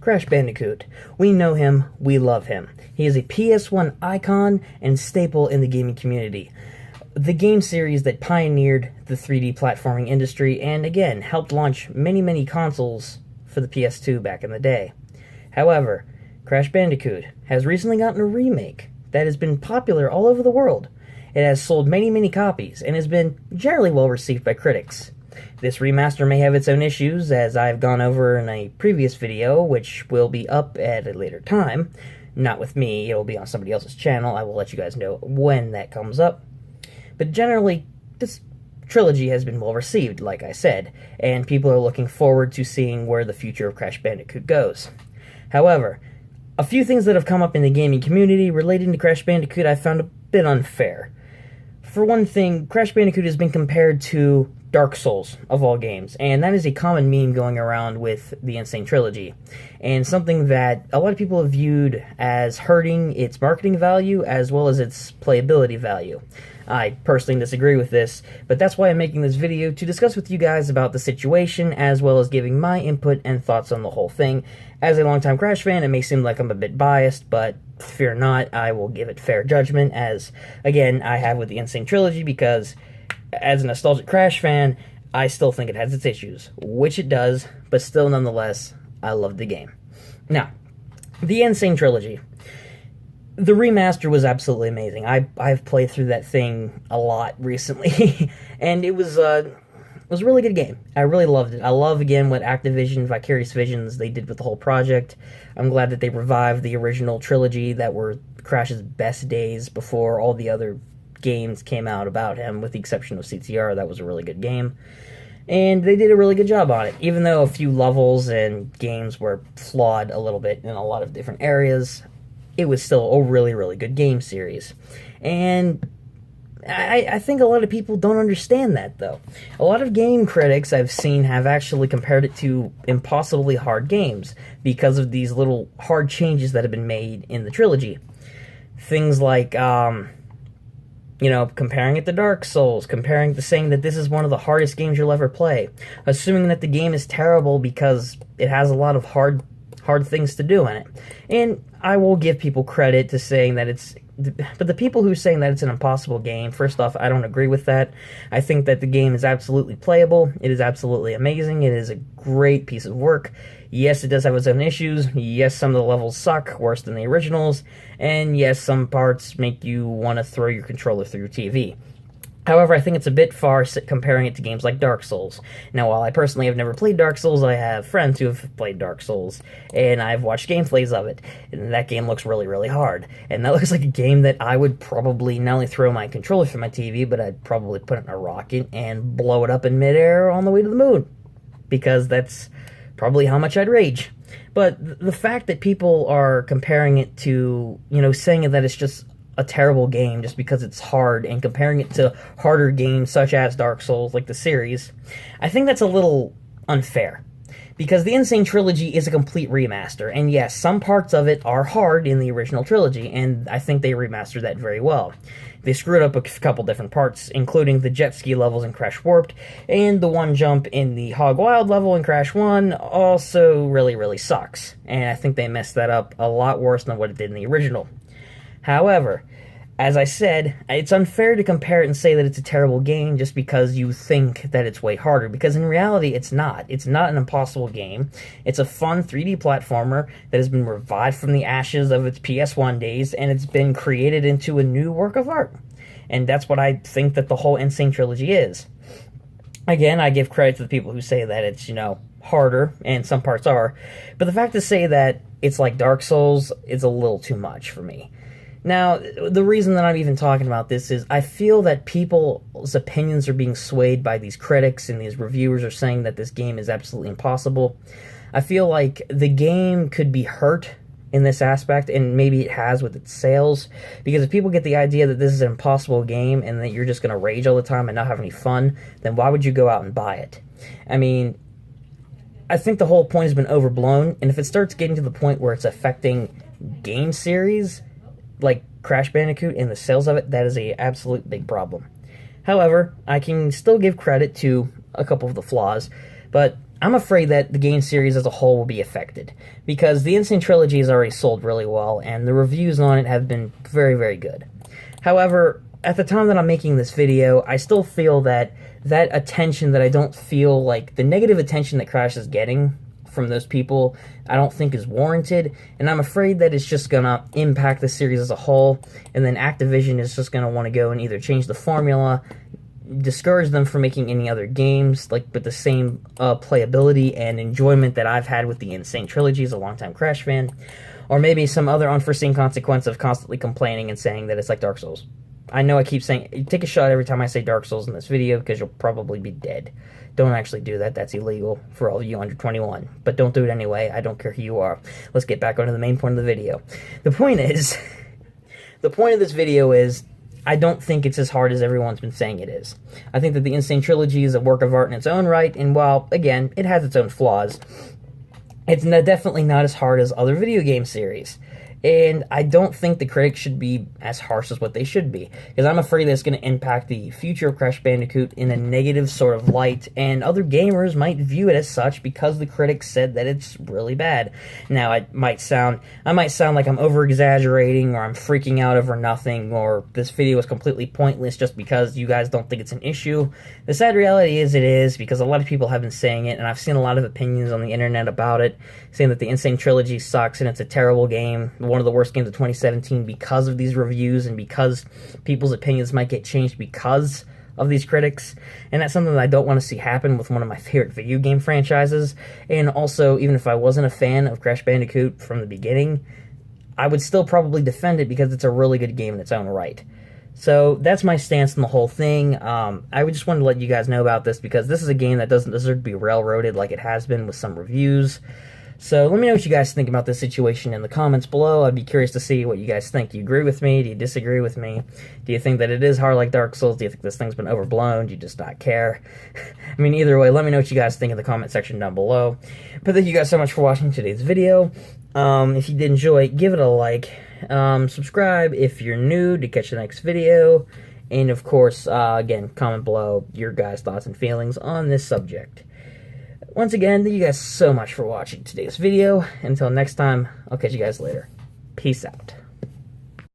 Crash Bandicoot. We know him, we love him. He is a PS1 icon and staple in the gaming community. The game series that pioneered the 3D platforming industry and, again, helped launch many consoles for the PS2 back in the day. However, Crash Bandicoot has recently gotten a remake that has been popular all over the world. It has sold many copies and has been generally well received by critics. This remaster may have its own issues, as I've gone over in a previous video, which will be up at a later time. Not with me, it will be on somebody else's channel. I will let you guys know when that comes up. But generally, this trilogy has been well received, like I said, and people are looking forward to seeing where the future of Crash Bandicoot goes. However, a few things that have come up in the gaming community relating to Crash Bandicoot I found a bit unfair. For one thing, Crash Bandicoot has been compared to Dark Souls, of all games, and that is a common meme going around with the N Sane Trilogy, and something that a lot of people have viewed as hurting its marketing value as well as its playability value. I personally disagree with this, but that's why I'm making this video, to discuss with you guys about the situation, as well as giving my input and thoughts on the whole thing. As a longtime Crash fan, it may seem like I'm a bit biased, but fear not, I will give it fair judgment, as, again, I have with the N Sane Trilogy, because as a nostalgic Crash fan, I still think it has its issues, which it does, but still, nonetheless, I love the game. Now, the N Sane Trilogy. The remaster was absolutely amazing. I've played through that thing a lot recently, and it was a really good game. I really loved it. I love, again, what Activision Vicarious Visions they did with the whole project. I'm glad that they revived the original trilogy that were Crash's best days before all the other games came out about him, with the exception of CTR. That was a really good game. And they did a really good job on it, even though a few levels and games were flawed a little bit in a lot of different areas. It was still a really good game series. And I think a lot of people don't understand that, though. A lot of game critics I've seen have actually compared it to impossibly hard games because of these little hard changes that have been made in the trilogy. Things like, comparing it to Dark Souls, comparing to saying that this is one of the hardest games you'll ever play, assuming that the game is terrible because it has a lot of hard things to do in it. And I will give people credit to saying that but the people who are saying that it's an impossible game, first off, I don't agree with that. I think that the game is absolutely playable. It is absolutely amazing. It is a great piece of work. Yes, it does have its own issues. Yes, some of the levels suck, worse than the originals. And yes, some parts make you want to throw your controller through your TV. However, I think it's a bit far comparing it to games like Dark Souls. Now, while I personally have never played Dark Souls, I have friends who have played Dark Souls, and I've watched gameplays of it, and that game looks really hard. And that looks like a game that I would probably not only throw my controller through my TV, but I'd probably put it in a rocket and blow it up in midair on the way to the moon, because that's probably how much I'd rage. But the fact that people are comparing it to, saying that it's just a terrible game just because it's hard, and comparing it to harder games such as Dark Souls, like the series, I think that's a little unfair. Because the N Sane Trilogy is a complete remaster, and yes, some parts of it are hard in the original trilogy, and I think they remastered that very well. They screwed up a couple different parts, including the jet ski levels in Crash Warped, and the one jump in the Hog Wild level in Crash 1 also really sucks, and I think they messed that up a lot worse than what it did in the original. However, as I said, it's unfair to compare it and say that it's a terrible game just because you think that it's way harder, because in reality it's not. It's not an impossible game. It's a fun 3D platformer that has been revived from the ashes of its PS1 days, and it's been created into a new work of art. And that's what I think that the whole N Sane Trilogy is. Again, I give credit to the people who say that it's, harder, and some parts are, but the fact to say that it's like Dark Souls is a little too much for me. Now, the reason that I'm even talking about this is I feel that people's opinions are being swayed by these critics, and these reviewers are saying that this game is absolutely impossible. I feel like the game could be hurt in this aspect, and maybe it has with its sales, because if people get the idea that this is an impossible game and that you're just going to rage all the time and not have any fun, then why would you go out and buy it? I mean, I think the whole point has been overblown, and if it starts getting to the point where it's affecting game series like Crash Bandicoot and the sales of it, that is a absolute big problem. However, I can still give credit to a couple of the flaws, but I'm afraid that the game series as a whole will be affected, because the N Sane Trilogy has already sold really well, and the reviews on it have been very, very good. However, at the time that I'm making this video, I still feel that attention that I don't feel like, the negative attention that Crash is getting from those people, I don't think is warranted, and I'm afraid that it's just gonna impact the series as a whole, and then Activision is just gonna want to go and either change the formula, discourage them from making any other games like with the same playability and enjoyment that I've had with the N Sane Trilogy as a longtime Crash fan, or maybe some other unforeseen consequence of constantly complaining and saying that it's like Dark Souls. I know I keep saying, take a shot every time I say Dark Souls in this video because you'll probably be dead. Don't actually do that. That's illegal for all of you under 21. But don't do it anyway. I don't care who you are. Let's get back onto the main point of the video. The point is, the point of this video is, I don't think it's as hard as everyone's been saying it is. I think that the N Sane Trilogy is a work of art in its own right, and while, again, it has its own flaws, it's definitely not as hard as other video game series. And I don't think the critics should be as harsh as what they should be, because I'm afraid that it's going to impact the future of Crash Bandicoot in a negative sort of light, and other gamers might view it as such because the critics said that it's really bad. Now, I might sound like I'm over-exaggerating, or I'm freaking out over nothing, or this video is completely pointless just because you guys don't think it's an issue. The sad reality is it is, because a lot of people have been saying it, and I've seen a lot of opinions on the internet about it, saying that the N Sane Trilogy sucks and it's a terrible game, one of the worst games of 2017 because of these reviews and because people's opinions might get changed because of these critics. And that's something that I don't want to see happen with one of my favorite video game franchises. And also, even if I wasn't a fan of Crash Bandicoot from the beginning, I would still probably defend it because it's a really good game in its own right. So that's my stance on the whole thing. I just wanted to let you guys know about this because this is a game that doesn't deserve to be railroaded like it has been with some reviews. So let me know what you guys think about this situation in the comments below. I'd be curious to see what you guys think. Do you agree with me? Do you disagree with me? Do you think that it is hard like Dark Souls? Do you think this thing's been overblown? Do you just not care? I mean, either way, let me know what you guys think in the comment section down below. But thank you guys so much for watching today's video. If you did enjoy, give it a like. Subscribe if you're new to catch the next video. And of course, again, comment below your guys' thoughts and feelings on this subject. Once again, thank you guys so much for watching today's video. Until next time, I'll catch you guys later. Peace out.